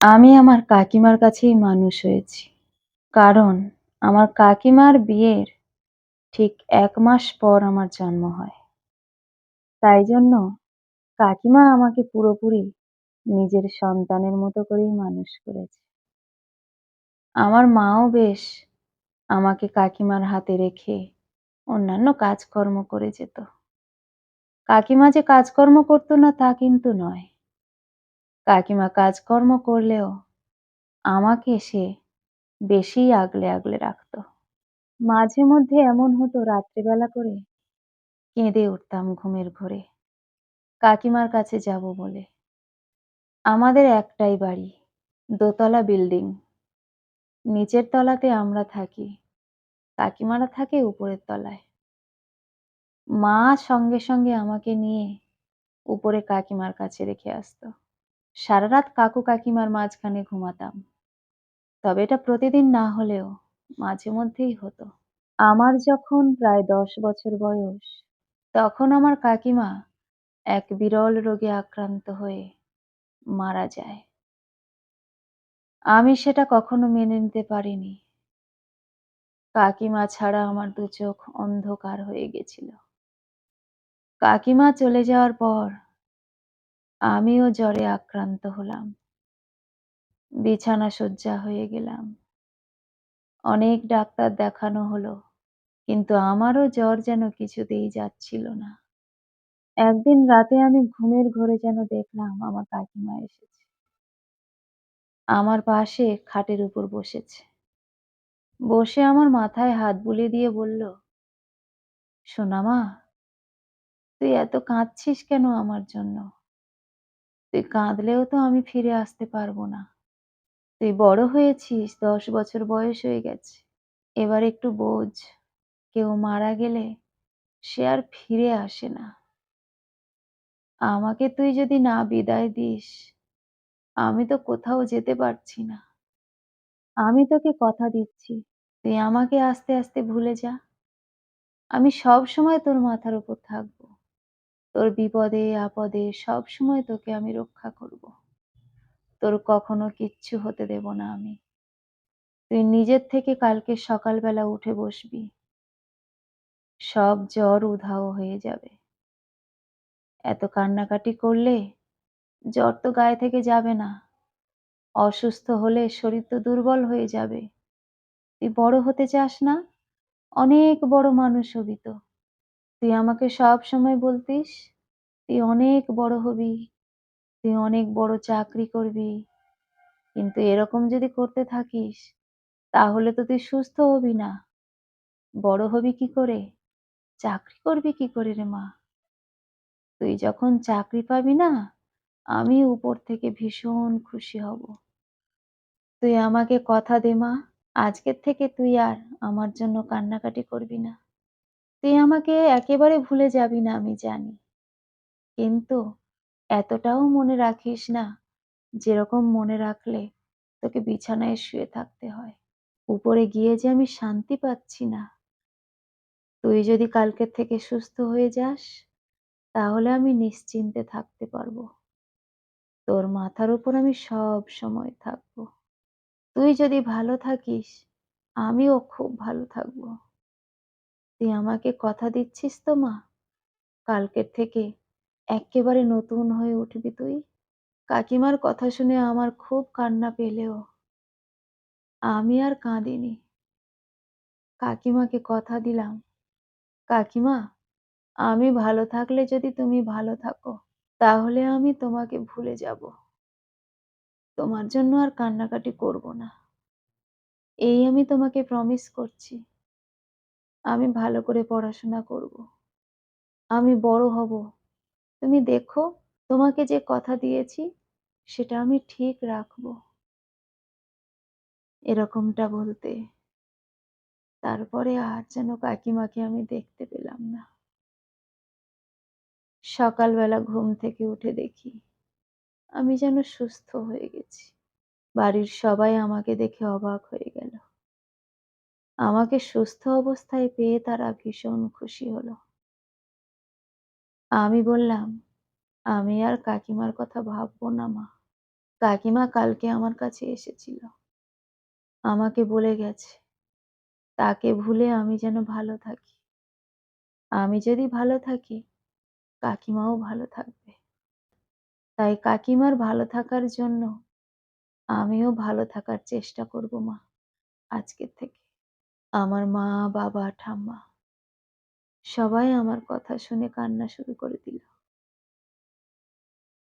আমি আমার কাকিমার কাছেই মানুষ হয়েছি। কারণ আমার কাকিমার বিয়ের ঠিক ১ মাস পর আমার জন্ম হয়। তাই জন্য কাকিমা আমাকে পুরোপুরি নিজের সন্তানের মতো করেই মানুষ করেছে। আমার মাও বেশ আমাকে কাকিমার হাতে রেখে অন্যান্য কাজকর্ম করে যেত। কাকিমা যে কাজকর্ম করত না তা কিন্তু নয়। কাকিমা কাজকর্ম করলেও আমাকে সে বেশিই আগলে, আগলে রাখত। মাঝে মধ্যে এমন হতো রাত্রিবেলা করে কেঁদে উঠতাম ঘুমের ঘোরে কাকিমার কাছে যাব বলে। আমাদের একটাই বাড়ি, দোতলা বিল্ডিং। নিচের তলাতে আমরা থাকি, কাকিমারা থাকে উপরের তলায়। মা সঙ্গে সঙ্গে আমাকে নিয়ে উপরে কাকিমার কাছে রেখে আসতো। সারা রাত কাকু কাকিমার মাঝখানে ঘুমাতাম। তবে এটা প্রতিদিন না হলেও মাঝে মধ্যেই হতো। আমার যখন প্রায় ১০ বছর বয়স, তখন আমার কাকিমা এক বিরল রোগে আক্রান্ত হয়ে মারা যায়। আমি সেটা কখনো মেনে নিতে পারিনি। কাকিমা ছাড়া আমার ২ চোখ অন্ধকার হয়ে গেছিল। কাকিমা চলে যাওয়ার পর আমিও জ্বরে আক্রান্ত হলাম। বিছানা শয্যা হয়ে গেলাম। অনেক ডাক্তার দেখানো হলো। কিন্তু আমারও জ্বর যেন কিছুতেই যাচ্ছিল না। একদিন রাতে আমি ঘুমের ঘোরে যেন দেখলাম আমার কাকিমা এসেছে। আমার পাশে খাটের উপর বসেছে। বসে আমার মাথায় হাত বুলিয়ে দিয়ে বলল, "সোনা মা, তুই এত কাঁদছিস কেন আমার জন্য? তুই কাঁদলেও তো আমি ফিরে আসতে পারবো না। তুই বড় হয়েছিস, ১০ বছর বয়স হয়ে গেছে। এবার একটু বোঝ, কেউ মারা গেলে সে আর ফিরে আসে না। আমাকে তুই যদি না বিদায় দিস, আমি তো কোথাও যেতে পারছি না। আমি তোকে কথা দিচ্ছি, তুই আমাকে আস্তে আস্তে ভুলে যা। আমি সবসময় তোর মাথার উপর থাকবো। তোর বিপদে আপদে সবসময় তোকে আমি রক্ষা করব। তোর কখনো কিচ্ছু হতে দেব না আমি। তুই নিজের থেকে কালকে সকালবেলা উঠে বসবি। সব জ্বর উধাও হয়ে যাবে। এত কান্নাকাটি করলে জ্বর তো গায়ে থেকে যাবে না। অসুস্থ হলে শরীর তো দুর্বল হয়ে যাবে। তুই বড় হতে চাস না? অনেক বড় মানুষ হবি তো। তুই আমাকে সবসময় বলতিস, তুই অনেক বড় হবি, তুই অনেক বড় চাকরি করবি। কিন্তু এরকম যদি করতে থাকিস, তাহলে তো তুই সুস্থ হবি না। বড় হবি কি করে? চাকরি করবি কি করে রে মা? তুই যখন চাকরি পাবি না, আমি উপর থেকে ভীষণ খুশি হব। তুই আমাকে কথা দে মা, আজকের থেকে তুই আর আমার জন্য কান্নাকাটি করবি না। তুই আমাকে একেবারে ভুলে যাবি না আমি জানি। কিন্তু এতটাও মনে রাখিস না, যেরকম মনে রাখলে তোকে বিছানায় শুয়ে থাকতে হয়। উপরে গিয়ে যে আমি শান্তি পাচ্ছি না। তুই যদি কালকের থেকে সুস্থ হয়ে যাস, তাহলে আমি নিশ্চিন্তে থাকতে পারবো। তোর মাথার উপর আমি সবসময় থাকবো। তুই যদি ভালো থাকিস, আমিও খুব ভালো থাকবো। তুই আমাকে কথা দিচ্ছিস তো মা? কালকের থেকে এক্কেবারে নতুন হয়ে উঠবি তুই? কাকিমার কথা শুনে আমার খুব কান্না পেলেও আমি আর কাঁদিনি। কাকিমাকে কথা দিলাম, "কাকিমা, আমি ভালো থাকলে যদি তুমি ভালো থাকো, তাহলে আমি তোমাকে ভুলে যাবো। তোমার জন্য আর কান্নাকাটি করব না। এই আমি তোমাকে প্রমিস করছি। আমি ভালো করে পড়াশোনা করব। আমি বড় হব। তুমি দেখো, তোমাকে যে কথা দিয়েছি সেটা আমি ঠিক রাখবো।" এরকমটা বলতে তারপরে আর যেন কাকিমাকে আমি দেখতে পেলাম না। সকালবেলা ঘুম থেকে উঠে দেখি আমি যেন সুস্থ হয়ে গেছি। বাড়ির সবাই আমাকে দেখে অবাক হয়ে গেল। আমাকে সুস্থ অবস্থায় পেয়ে তারা ভীষণ খুশি হলো। আমি বললাম, "আমি আর কাকিমার কথা ভাববো না মা। কাকিমা কালকে আমার কাছে এসেছিল। আমাকে বলে গেছে, তাকে ভুলে আমি যেন ভালো থাকি। আমি যদি ভালো থাকি, কাকিমাও ভালো থাকবে। তাই কাকিমার ভালো থাকার জন্য আমিও ভালো থাকার চেষ্টা করব মা, আজকের থেকে। আমার মা, বাবা, ঠাম্মা সবাই আমার কথা শুনে কান্না শুরু করে দিল।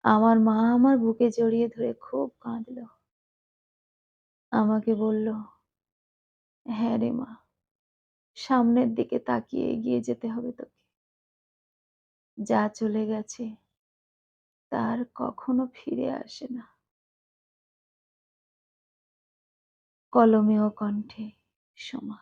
আমার মা আমার বুকে জড়িয়ে ধরে খুব কাঁদল। আমাকে বলল, "হ্যাঁ রে মা, সামনের দিকে তাকিয়ে এগিয়ে যেতে হবে তোকে। যা চলে গেছে তার কখনো ফিরে আসে না।" কলমে ও কণ্ঠে সোমা।